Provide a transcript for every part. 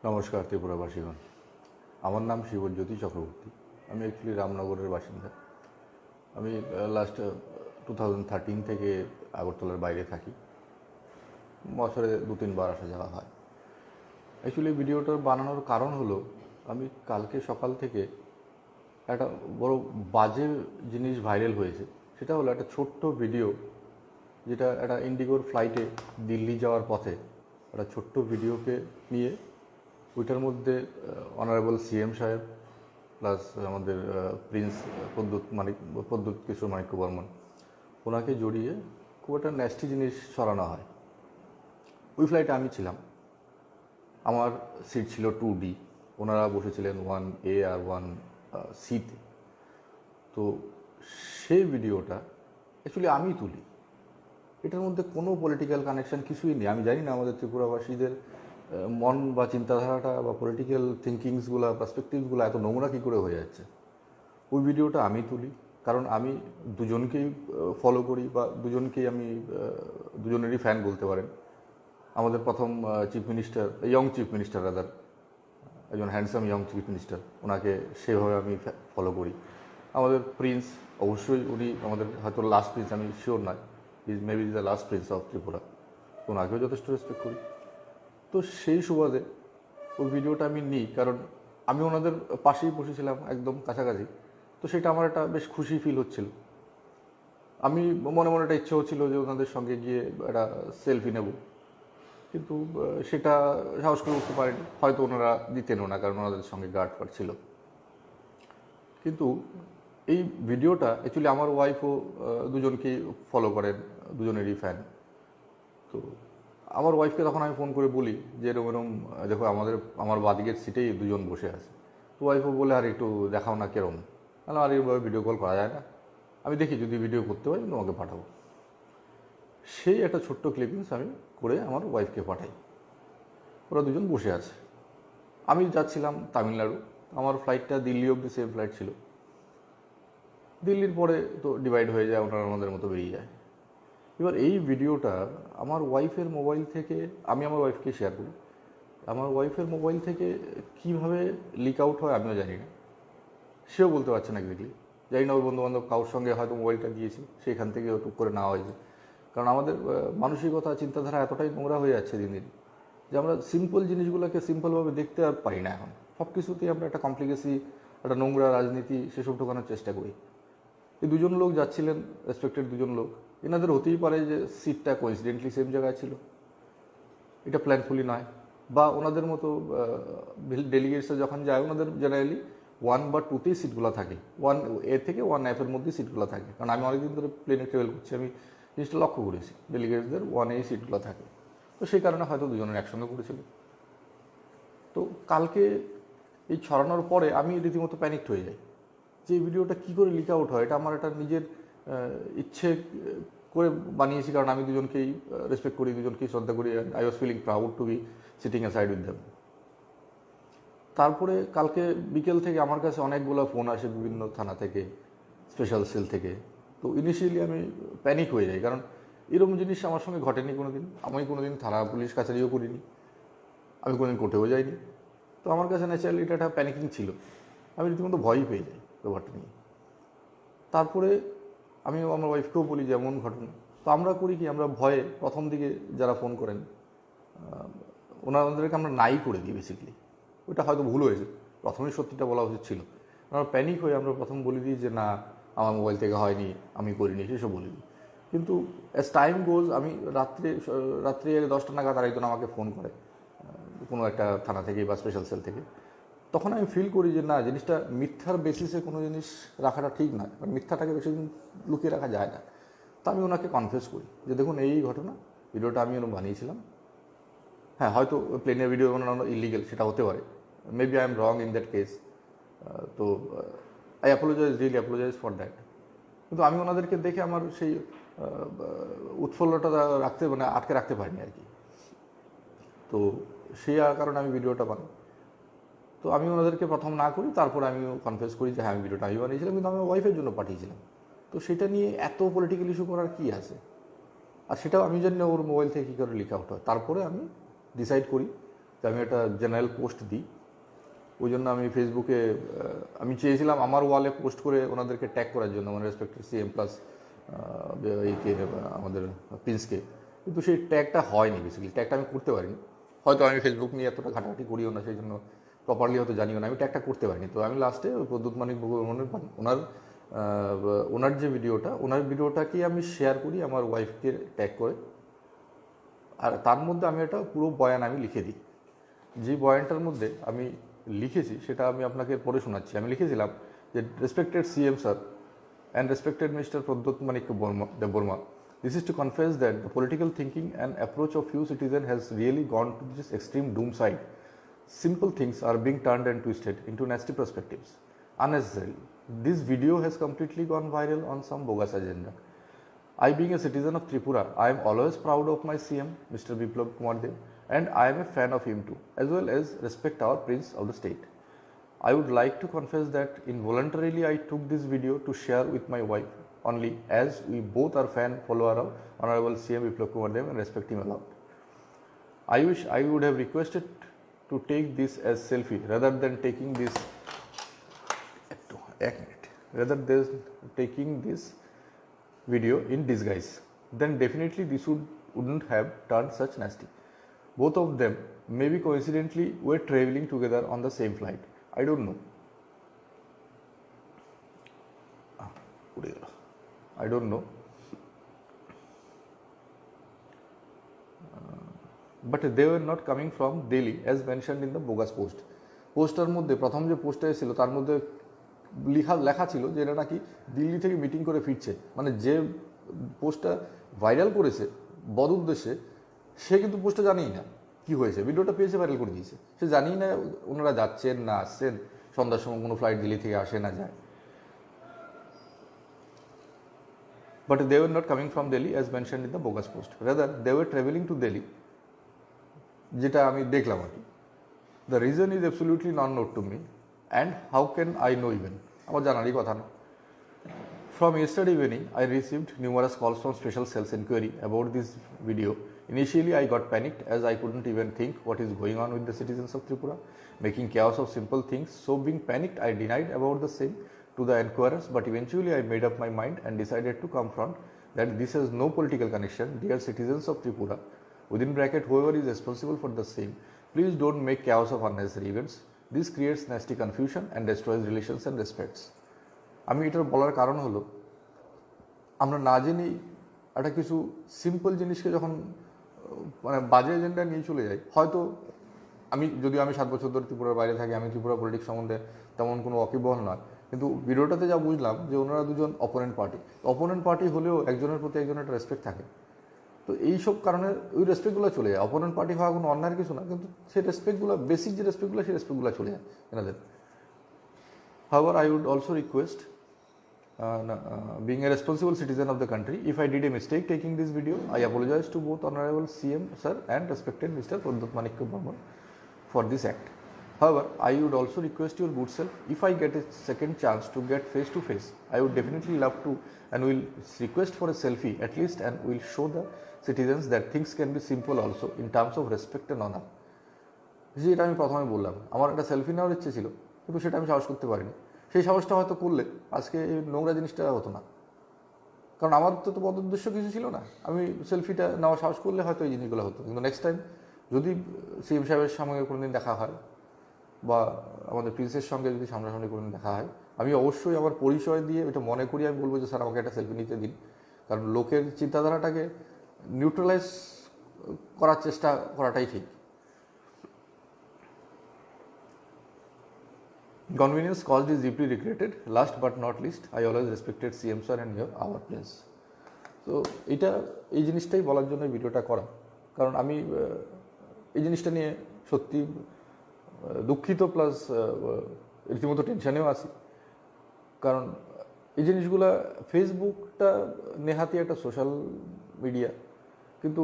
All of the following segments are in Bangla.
নমস্কার ত্রিপুরাবাসীগণ। আমার নাম শিবজ্যোতি চক্রবর্তী। আমি অ্যাকচুয়ালি রামনগরের বাসিন্দা। আমি লাস্ট 2013 থেকে আগরতলার বাইরে থাকি। বছরে 2-3 বার আসা যাওয়া হয়। অ্যাকচুয়ালি ভিডিওটা বানানোর কারণ হলো, আমি কালকে সকাল থেকে একটা বড় বাজে জিনিস ভাইরাল হয়েছে। সেটা হলো একটা ছোট্ট ভিডিও, যেটা একটা ইন্ডিগোর ফ্লাইটে দিল্লি যাওয়ার পথে একটা ছোট্ট ভিডিওকে নিয়ে ওইটার মধ্যে অনারেবল সিএম সাহেব প্লাস আমাদের প্রিন্স প্রদ্যুৎ কিশোর মাণিক্য বর্মন, ওনাকে জড়িয়ে খুব একটা ন্যাস্টি জিনিস সরানো হয়। ওই ফ্লাইটে আমি ছিলাম, আমার সিট ছিল 2D, ওনারা বসেছিলেন 1A আর 1Cতে। তো সেই ভিডিওটা অ্যাকচুয়ালি আমি তুলি। এটার মধ্যে কোনো পলিটিক্যাল কানেকশন কিছুই নেই। আমি জানি না আমাদের ত্রিপুরাবাসীদের মন বা চিন্তাধারাটা বা পলিটিক্যাল থিঙ্কিংসগুলো, পার্সপেক্টিভসগুলো এত নোংরা কী করে হয়ে যাচ্ছে। ওই ভিডিওটা আমি তুলি, কারণ আমি দুজনকেই ফলো করি বা দুজনেরই ফ্যান বলতে পারেন। আমাদের প্রথম chief minister, young chief minister rather, একজন হ্যান্ডসাম ইয়ং চিফ মিনিস্টার, ওনাকে সেভাবে আমি ফলো করি। আমাদের প্রিন্স, অবশ্যই উনি আমাদের হয়তো লাস্ট প্রিন্স, আমি শিওর নয়, is maybe the last Prince of Tripura, ওনাকেও যথেষ্ট রেসপেক্ট করি। তো সেই সুবাদে ওই ভিডিওটা আমি নিই, কারণ আমি ওনাদের পাশেই বসেছিলাম, একদম কাছাকাছি। তো সেটা আমার একটা বেশ খুশি ফিল হচ্ছিল। আমি মনে মনে একটা ইচ্ছে হচ্ছিল যে ওনাদের সঙ্গে গিয়ে একটা সেলফি নেব, কিন্তু সেটা সাহস করে উঠতে পারেনি। হয়তো ওনারা দিতেনও না, কারণ ওনাদের সঙ্গে গার্ড ফার্ড ছিল। কিন্তু এই ভিডিওটা অ্যাকচুয়ালি আমার ওয়াইফও দুজনকেই ফলো করেন, দুজনেরই ফ্যান। তো আমার ওয়াইফকে তখন আমি ফোন করে বলি যে এরকম এরকম দেখো, আমার বাদিকের সিটেই দুজন বসে আছে। তো ওয়াইফও বলে, আর একটু দেখাও না কেরম। তাহলে আর এইভাবে ভিডিও কল করা যায় না, আমি দেখি যদি ভিডিও করতে পারি তোমাকে পাঠাবো। সেই একটা ছোট্ট ক্লিপিংস আমি করে আমার ওয়াইফকে পাঠাই। ওরা দুজন বসে আছে, আমি যাচ্ছিলাম তামিলনাড়ু। আমার ফ্লাইটটা দিল্লি অব্দি সেম ফ্লাইট ছিল। দিল্লির পরে তো ডিভাইড হয়ে যায়, ওনারা আমাদের মতো বেরিয়ে যায়। এবার এই ভিডিওটা আমার ওয়াইফের মোবাইল থেকে, আমি আমার ওয়াইফকে শেয়ার করি, আমার ওয়াইফের মোবাইল থেকে কীভাবে লিক আউট হয় আমিও জানি না, সেও বলতে পারছে না এক্স্যাক্টলি। জানি না ওর বন্ধুবান্ধব কারোর সঙ্গে হয়তো মোবাইলটা দিয়েছি, সেখান থেকে টুক করে নেওয়া হয়েছে। কারণ আমাদের মানসিকতা, চিন্তাধারা এতটাই নোংরা হয়ে যাচ্ছে দিন দিন, যে আমরা সিম্পল জিনিসগুলোকে সিম্পলভাবে দেখতে আর পারি না। এখন সব কিছুতেই আমরা একটা কমপ্লিকেসি, একটা নোংরা রাজনীতি সেসব ঢোকানোর চেষ্টা করি। এই দুজন লোক যাচ্ছিলেন, রেসপেক্টেড দুজন লোক, এনাদের হতেই পারে যে সিটটা কোইন্সিডেন্টলি সেম জায়গায় ছিল, এটা প্ল্যানফুলি নয়। বা ওনাদের মতো ডেলিগেটসরা যখন যায়, ওনাদের জেনারেলি 1 বা 2তেই সিটগুলো থাকে, 1A থেকে 1F মধ্যেই সিটগুলো থাকে। কারণ আমি অনেকদিন ধরে প্লেনে ট্রাভেল করছি, আমি জিনিসটা লক্ষ্য করেছি, ডেলিগেটসদের 1A সিটগুলো থাকে। তো সেই কারণে হয়তো দুজনের একসঙ্গে করেছিল। তো কালকে এই ছড়ানোর পরে আমি রীতিমতো প্যানিকড হয়ে যাই যে এই ভিডিওটা কী করে লিক আউট হয়। এটা আমার একটা নিজের ইচ্ছে করে বানিয়েছি, কারণ আমি দুজনকেই রেসপেক্ট করি, দুজনকেই শ্রদ্ধা করি। I was feeling proud to be sitting aside with them. তারপরে কালকে বিকেল থেকে আমার কাছে অনেকগুলো ফোন আসে বিভিন্ন থানা থেকে, স্পেশাল সেল থেকে। তো ইনিশিয়ালি আমি প্যানিক হয়ে যাই, কারণ এরকম জিনিস আমার সঙ্গে ঘটেনি কোনো দিন। আমি কোনো দিন থানা পুলিশ কাছারিও করিনি, আমি কোনোদিন কোর্টেও যাইনি। তো আমার কাছে ন্যাচারালি এটা একটা প্যানিকিং ছিল, আমি রীতিমতো ভয়ই পেয়ে যাই ব্যাপারটা নিয়ে। তারপরে আমি আমার ওয়াইফকেও বলি যে এমন ঘটনা। তো আমরা করি কি, আমরা ভয়ে প্রথম দিকে যারা ফোন করেন ওনাদেরকে আমরা নাই করে দিই বেসিক্যালি। ওইটা হয়তো ভুল হয়েছে, প্রথমেই সত্যিটা বলা উচিত ছিল। আমরা প্যানিক হয়ে আমরা প্রথম বলে দিই যে না, আমার মোবাইল থেকে হয়নি, আমি করিনি, সেসব বলে দিই। কিন্তু অ্যাজ টাইম গোজ, আমি রাত্রে 10টা নাগাদ আরেকজন আমাকে ফোন করে কোনো একটা থানা থেকে বা স্পেশাল সেল থেকে। তখন আমি ফিল করি যে না, জিনিসটা মিথ্যার বেসিসে কোনো জিনিস রাখাটা ঠিক নয়, কারণ মিথ্যাটাকে বেশি দিন লুকিয়ে রাখা যায় না। তো আমি ওনাকে কনফেস করি যে দেখুন এই ঘটনা, ভিডিওটা আমি ওরকম বানিয়েছিলাম। হ্যাঁ, হয়তো প্লেনের ভিডিও বানানো ইলিগেল, সেটা হতে পারে, maybe I am wrong in that case. তো I apologize, really apologize for that. কিন্তু আমি ওনাদেরকে দেখে আমার সেই উৎফুল্লতা আটকে রাখতে পারিনি আর কি। তো সেই কারণে আমি ভিডিওটা বানাই। তো আমি ওনাদেরকে প্রথম না করি, তারপর আমিও কনফেস করি যে হ্যাঁ, আমি ভিডিওটা আমি বানিয়েছিলাম, কিন্তু আমি ওয়াইফের জন্য পাঠিয়েছিলাম। তো সেটা নিয়ে এত পলিটিক্যাল ইস্যু করার কী আছে? আর সেটাও আমি জানি না ওর মোবাইল থেকে কী করে লিক আউট হয়। তারপরে আমি ডিসাইড করি তো আমি একটা জেনারেল পোস্ট দিই, ওই জন্য আমি ফেসবুকে আমি চেয়েছিলাম আমার ওয়ালে পোস্ট করে ওনাদেরকে ট্যাগ করার জন্য, মানে রেসপেক্টেড সিএম প্লাস এইকে আমাদের প্রিন্সকে, কিন্তু সেই ট্যাগটা হয়নি। বেসিক্যালি ট্যাগটা আমি করতে পারিনি, হয়তো আমি ফেসবুক নিয়ে এতটা ঘাটাঘাটি করিও না, সেই জন্য প্রপারলি হয়তো জানিও না, আমি ট্যাগটা করতে পারিনি। তো আমি লাস্টে প্রদ্যুৎ মানিক বর্মনের ওনার যে ভিডিওটাকে আমি শেয়ার করি আমার ওয়াইফকে ট্যাগ করে, আর তার মধ্যে আমি একটা পুরো বয়ান আমি লিখে দিই। যে বয়ানটার মধ্যে আমি লিখেছি সেটা আমি আপনাকে পড়ে শোনাচ্ছি। আমি লিখেছিলাম যে respected CM sir and respected Mr. Pradyut Manik Deborma, this is to confess that the political thinking and approach of few citizens has really gone to this extreme doom side. Simple things are being turned and twisted into nasty perspectives unnecessarily. This video has completely gone viral on some bogus agenda. I, being a citizen of Tripura, I am always proud of my CM, Mr. Biplab Kumar Dev, and I am a fan of him too, as well as respect our Prince of the state. I would like to confess that involuntarily I took this video to share with my wife only, as we both are fan follower of Honorable CM Biplab Kumar Dev and respect him a lot. I wish I would have requested to take this as selfie rather than taking this video in disguise. Then definitely this wouldn't have turned such nasty. Both of them maybe coincidentally were traveling together on the same flight. I don't know. I don't know. But they were not coming from Delhi as mentioned in the bogus post. Poster মধ্যে প্রথম যে পোস্টটা এসেছিল তার মধ্যে লেখা ছিল যে এরা নাকি দিল্লি থেকে মিটিং করে ফিরছে। মানে যে পোস্টটা ভাইরাল করেছে বদ উদ্দেশ্যে, সে কিন্তু পোস্টটা জানেই না কি হয়েছে, ভিডিওটা পেয়েছে ভাইরাল করে দিয়েছে, সে জানেই না ওনারা যাচ্ছেন না আসছেন, সন্ধ্যার সময় কোনো ফ্লাইট দিল্লি থেকে আসে না যায়। But they were not coming from Delhi as mentioned in the bogus post. Rather, they were traveling to Delhi, যেটা আমি দেখলাম আর কি। The reason is absolutely not known to me, and how can I know even? আমার জানারই কথা না। From yesterday evening, I received numerous calls from special cells inquiry about this video. Initially, I got panicked as I couldn't even think what is going on with the citizens of Tripura, making chaos of simple things. So being panicked, I denied about the same to the inquirers, but eventually I made up my mind and decided to confront that this has no political connection. Dear citizens of Tripura, within bracket whoever is responsible for the same, please don't make chaos of unnecessary events. This creates nasty confusion and destroys relations and respects. আমি এটার বলার কারণ হলো, আমরা না জেনেই একটা কিছু সিম্পল জিনিসকে যখন মানে বাজে এজেন্ডা নিয়ে চলে যাই, হয়তো যদিও আমি 7 বছর ধরে ত্রিপুরার বাইরে থাকি, আমি ত্রিপুরা পলিটিক্স সম্বন্ধে তেমন কোনো ওয়াকিবহাল নয়, কিন্তু ভিডিওটাতে যা বুঝলাম যে ওনারা দুজন অপোনেন্ট পার্টি হলেও একজনের প্রতি একজনের একটা রেসপেক্ট থাকে। তো এইসব কারণে ওই রেসপেক্টগুলো চলে যায়। অপোনেন্ট পার্টি হওয়া কোনো অন্যায়ের কিছু না, কিন্তু সেই রেসপেক্টগুলো, বেসিক যে রেসপেক্টগুলো, সেই রেসপেক্টগুলো চলে যায় এনাদের। However, I would also request, being a responsible citizen of the country, if I did a mistake taking this video, I apologize to both Honorable CM Sir and respected Mr. Pradyut Manik Deborma for this act. However, I would also request your good self, if I get a second chance to get face to face, I would definitely love to and will request for a selfie at least, and will show the citizens that things can be simple also in terms of respect and honor. যেটা আমি প্রথমে বললাম, আমার একটা সেলফি নেওয়ার ইচ্ছে ছিল, কিন্তু সেটা আমি সাহস করতে পারিনি। সেই সাহসটা হয়তো করলে আজকে এই নোংরা জিনিসটা হতো না, কারণ আমার তো বদ উদ্দেশ্য কিছু ছিল না। আমি সেলফিটা নেওয়ার সাহস করলে হয়তো এই জিনিসগুলো হতো। কিন্তু নেক্সট টাইম যদি সিএম সাহেবের সঙ্গে কোনোদিন দেখা হয় বা আমাদের প্রিন্সের সঙ্গে যদি সামনাসামনি কোনোদিন দেখা হয়, আমি অবশ্যই আমার পরিচয় দিয়ে এটা মনে করি আমি বলবো যে স্যার আমাকে একটা সেলফি নিতে দিন। কারণ লোকের চিন্তাধারাটাকে নিউট্রালাইজ করার চেষ্টা করাটাই ঠিক। Convenience caused is deeply regretted. Last but not least, I always respected CM sir and our prince. তো এই জিনিসটাই বলার জন্য ভিডিওটা করা, কারণ আমি এই জিনিসটা নিয়ে সত্যি দুঃখিত, প্লাস রীতিমতো টেনশনেও আছি। কারণ এই জিনিসগুলা, ফেসবুকটা নেহাতি একটা সোশ্যাল মিডিয়া, কিন্তু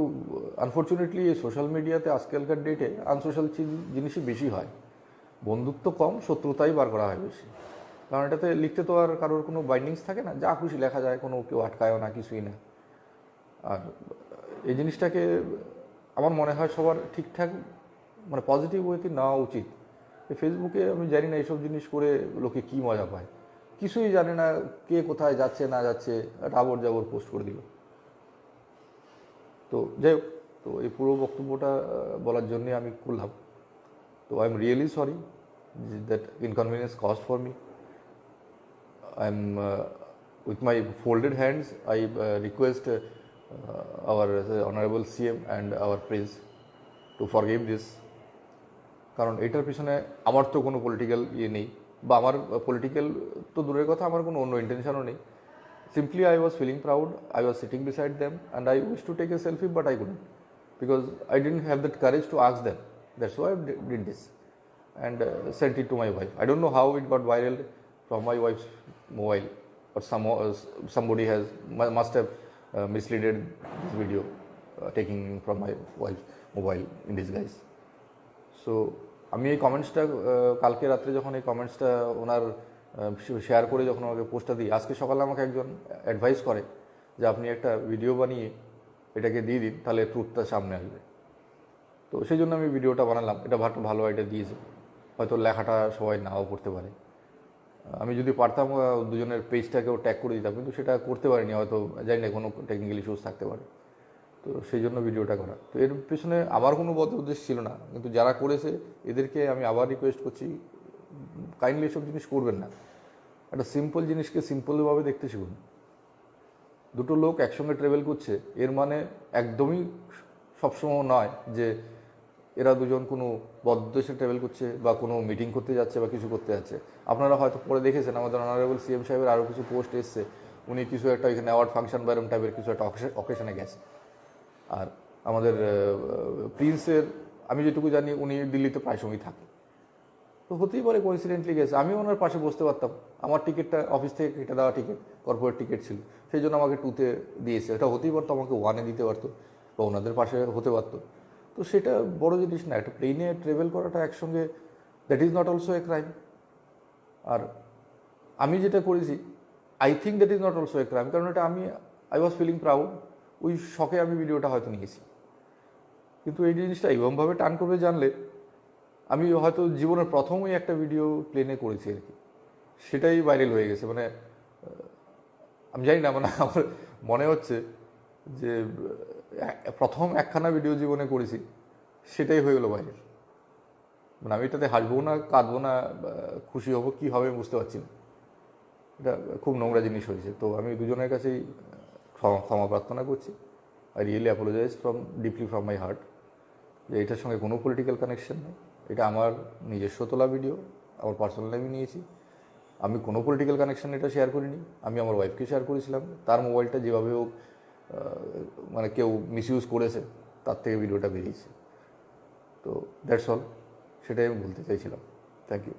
আনফর্চুনেটলি এই সোশ্যাল মিডিয়াতে আজকালকার ডেটে আনসোশ্যাল জিনিসই বেশি হয়। বন্ধুত্ব কম, শত্রুতাই বার করা হয় বেশি। কারণ এটাতে লিখতে তো আর কারোর কোনো বাইন্ডিংস থাকে না, যা খুশি লেখা যায়, কোনো কেউ আটকায়ও না, কিছুই না। আর এই জিনিসটাকে আমার মনে হয় সবার ঠিকঠাক মানে পজিটিভ ওয়েতে নেওয়া উচিত। ফেসবুকে আমি জানি না এইসব জিনিস করে লোকে কী মজা পায়, কিছুই জানে না, কে কোথায় যাচ্ছে না যাচ্ছে, একটা আবর জাবর পোস্ট করে দিল। তো যাই হোক, তো এই পুরো বক্তব্যটা বলার জন্যে আমি করলাম। তো I am really sorry that inconvenience cause for me. I am with my folded hands, I request our honorable CM and our prince to forgive this. কারণ এটার পিছনে আমার তো কোনো পলিটিক্যাল ইয়ে নেই, বা আমার পলিটিক্যাল তো দূরের কথা, আমার কোনো অন্য ইন্টেনশনও নেই। Simply I was feeling proud, I was sitting beside them and I wished to take a selfie but I couldn't because I didn't have that courage to ask them. That's why I did this and sent it to my wife. I don't know how it got viral from my wife's mobile, but somebody must have misleaded this video taking from my wife's mobile in disguise. So আমি এই কমেন্টসটা কালকে রাত্রে যখন এই কমেন্টসটা ওনার শেয়ার করে যখন আমাকে পোস্টটা দিই, আজকে সকালে আমাকে একজন অ্যাডভাইস করে যে আপনি একটা ভিডিও বানিয়ে এটাকে দিয়ে দিন, তাহলে ট্রুথটা সামনে আসবে। তো সেই জন্য আমি ভিডিওটা বানালাম। এটা ভালো আইডিয়া দিয়েছে, হয়তো লেখাটা সবাই নাও পড়তে পারে। আমি যদি পারতাম দুজনের পেজটাকেও ট্যাগ করে দিতাম, কিন্তু সেটা করতে পারিনি, হয়তো জানি না কোনো টেকনিক্যাল ইস্যুস থাকতে পারে। তো সেই জন্য ভিডিওটা করা। তো এর পেছনে আমার কোনো বদ উদ্দেশ্য ছিল না, কিন্তু যারা করেছে এদেরকে আমি আবার রিকোয়েস্ট করছি, কাইন্ডলি এসব জিনিস করবেন না। একটা সিম্পল জিনিসকে সিম্পলভাবে দেখতে শিখুন। দুটো লোক একসঙ্গে ট্রাভেল করছে, এর মানে একদমই সবসময় নয় যে এরা দুজন কোনো বদদেশে ট্রাভেল করছে বা কোনো মিটিং করতে যাচ্ছে বা কিছু করতে যাচ্ছে। আপনারা হয়তো পরে দেখেছেন আমাদের অনারেবল সিএম সাহেবের আরও কিছু পোস্ট এসছে, উনি কিছু একটা এখানে অ্যাওয়ার্ড ফাংশন বা এরকম টাইপের কিছু একটা অকেশনে গেছে। আর আমাদের প্রিন্সের আমি যেটুকু জানি উনি দিল্লিতে প্রায় সময় থাকে, তো হতেই পারে কোইন্সিডেন্টলি গেছে। আমিও ওনার পাশে বসতে পারতাম, আমার টিকিটটা অফিস থেকে কেটে দেওয়া টিকিট, কর্পোরেট টিকিট ছিল, সেই জন্য আমাকে 2-তে দিয়েছে। এটা হতেই পারতো আমাকে 1-এ দিতে পারতো বা ওনাদের পাশে হতে পারতো। তো সেটা বড় জিনিস না। একটা প্লেনে ট্রাভেল করাটা একসঙ্গে, that is not also a crime. আর আমি যেটা করেছি, I think that is not also a crime, কারণ এটা আই ওয়াজ ফিলিং প্রাউড, ওই শখে আমি ভিডিওটা হয়তো নিয়েছি। কিন্তু এই জিনিসটা এরকমভাবে টার্ন করবে জানলে, আমি হয়তো জীবনের প্রথমই একটা ভিডিও প্লেনে করেছি আর কি, সেটাই ভাইরাল হয়ে গেছে। মানে আমি জানি না, মানে আমার মনে হচ্ছে যে প্রথম একখানা ভিডিও জীবনে করেছি, সেটাই হয়ে গেলো ভাইরাল। মানে আমি এটাতে হাসবো না, কাঁদবো না, খুশি হবো, কী হবে বুঝতে পারছি না। এটা খুব নোংরা জিনিস হয়েছে। তো আমি দুজনের কাছেই ক্ষমা প্রার্থনা করছি। I really apologise deeply from my heart, যে এটার সঙ্গে কোনো পলিটিক্যাল কানেকশন নেই। এটা আমার নিজস্ব তোলা ভিডিও, আমার পার্সোনাল আমি নিয়েছি। আমি কোনো পলিটিক্যাল কানেকশন এটা শেয়ার করিনি। আমি আমার ওয়াইফকে শেয়ার করেছিলাম, তার মোবাইলটা যেভাবে হোক মানে কেউ মিসইউজ করেছে, তার থেকে ভিডিওটা বেরিয়েছে। তো দ্যাটস অল, সেটাই আমি বলতে চাইছিলাম। Thank you.